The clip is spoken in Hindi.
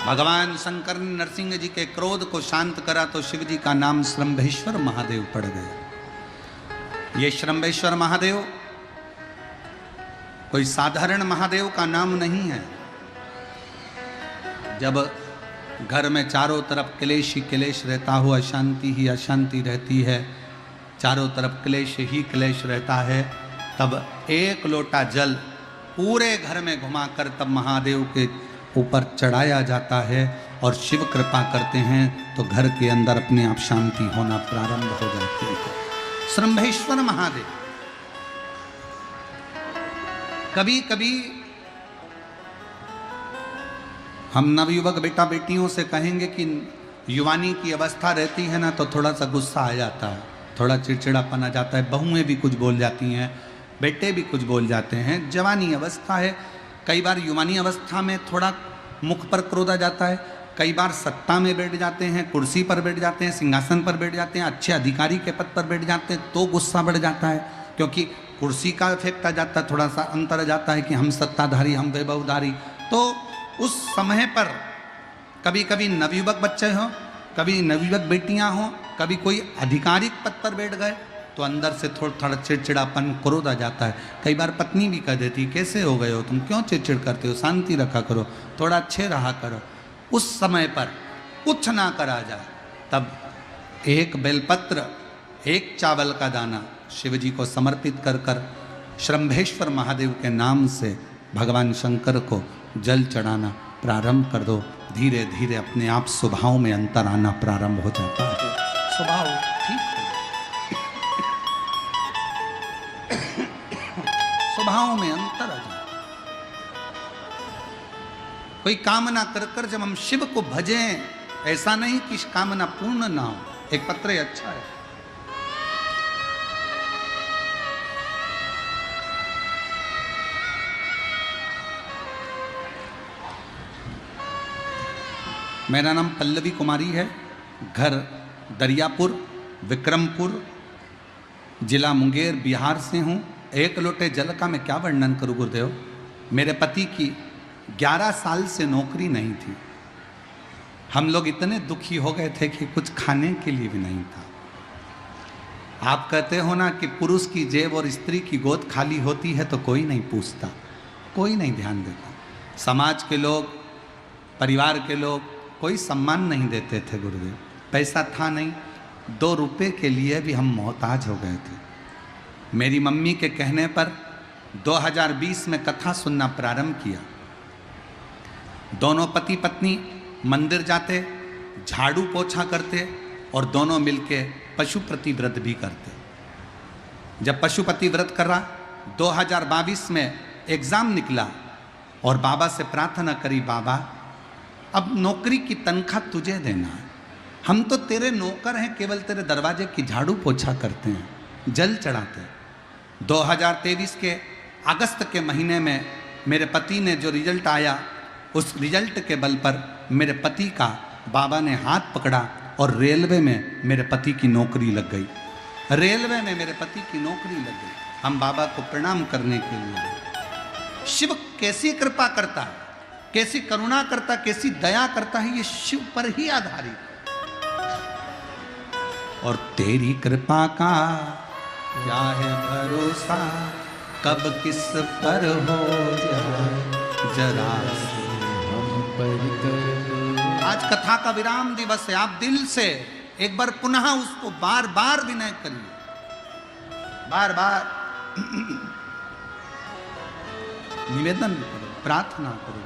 भगवान शंकर ने नरसिंह जी के क्रोध को शांत करा तो शिव जी का नाम श्रंभेश्वर महादेव पड़ गया। ये श्रंभेश्वर महादेव कोई साधारण महादेव का नाम नहीं है। जब घर में चारों तरफ क्लेश ही क्लेश रहता हो, अशांति ही अशांति रहती है, चारों तरफ क्लेश ही क्लेश रहता है, तब एक लोटा जल पूरे घर में घुमाकर तब महादेव के ऊपर चढ़ाया जाता है और शिव कृपा करते हैं तो घर के अंदर अपने आप शांति होना प्रारंभ हो जाती है। श्रंभेश्वर महादेव। कभी कभी हम नवयुवक बेटा बेटियों से कहेंगे कि युवानी की अवस्था रहती है ना तो थोड़ा सा गुस्सा आ जाता है, थोड़ा चिड़चिड़ापन आ जाता है, बहुएं भी कुछ बोल जाती हैं, बेटे भी कुछ बोल जाते हैं। जवानी अवस्था है, कई बार युवानी अवस्था में थोड़ा मुख पर क्रोध आ जाता है, कई बार सत्ता में बैठ जाते हैं, कुर्सी पर बैठ जाते हैं, सिंहासन पर बैठ जाते हैं, अच्छे अधिकारी के पद पर बैठ जाते हैं तो गुस्सा बढ़ जाता है, क्योंकि कुर्सी का इफेक्ट आ जाता है, थोड़ा सा अंतर आ जाता है कि हम सत्ताधारी, हम वैभवधारी। तो उस समय पर कभी कभी नवयुवक बच्चे हों, कभी नवयुवक बेटियां हों, कभी कोई आधिकारिक पद पर बैठ गए तो अंदर से थोड़ा चिड़चिड़ापन क्रोध आ जाता है। कई बार पत्नी भी कह देती कैसे हो गए हो तुम, क्यों चिड़चिड़ करते हो, शांति रखा करो, थोड़ा अच्छे रहा करो। उस समय पर कुछ ना करा जाए तब एक बेलपत्र, एक चावल का दाना शिव जी को समर्पित कर कर श्रंभेश्वर महादेव के नाम से भगवान शंकर को जल चढ़ाना प्रारंभ कर दो। धीरे धीरे अपने आप स्वभाव में अंतर आना प्रारंभ हो जाता है। स्वभाव ठीक है, स्वभाव में अंतर आ जाए। कोई कामना कर कर जब हम शिव को भजें, ऐसा नहीं कि कामना पूर्ण ना हो। एक पत्र अच्छा है, मेरा नाम पल्लवी कुमारी है, घर दरियापुर, विक्रमपुर, जिला मुंगेर, बिहार से हूँ। एक लोटे जल का मैं क्या वर्णन करूँ गुरुदेव। मेरे पति की 11 साल से नौकरी नहीं थी। हम लोग इतने दुखी हो गए थे कि कुछ खाने के लिए भी नहीं था। आप कहते हो ना कि पुरुष की जेब और स्त्री की गोद खाली होती है तो कोई नहीं पूछता, कोई नहीं ध्यान देता। समाज के लोग, परिवार के लोग कोई सम्मान नहीं देते थे गुरुदेव। पैसा था नहीं, 2 रुपए के लिए भी हम मोहताज हो गए थे। मेरी मम्मी के कहने पर 2020 में कथा सुनना प्रारंभ किया। दोनों पति पत्नी मंदिर जाते, झाड़ू पोछा करते और दोनों मिलके पशुपति व्रत भी करते। जब पशुपति व्रत कर रहा 2022 में एग्जाम निकला और बाबा से प्रार्थना करी, बाबा अब नौकरी की तनख्वाह तुझे देना है, हम तो तेरे नौकर हैं, केवल तेरे दरवाजे की झाड़ू पोछा करते हैं, जल चढ़ाते हैं। 2023 के अगस्त के महीने में मेरे पति ने जो रिजल्ट आया, उस रिजल्ट के बल पर मेरे पति का बाबा ने हाथ पकड़ा और रेलवे में मेरे पति की नौकरी लग गई। रेलवे में मेरे पति की नौकरी लग गई। हम बाबा को प्रणाम करने के लिए। शिव कैसी कृपा करता है, कैसी करुणा करता, कैसी दया करता है, ये शिव पर ही आधारित। और तेरी कृपा का क्या है भरोसा, कब किस पर हो जाए जरा हम पर। आज कथा का विराम दिवस है। आप दिल से एक बार पुनः उसको बार बार विनय करिए, बार बार निवेदन करो, प्रार्थना करो।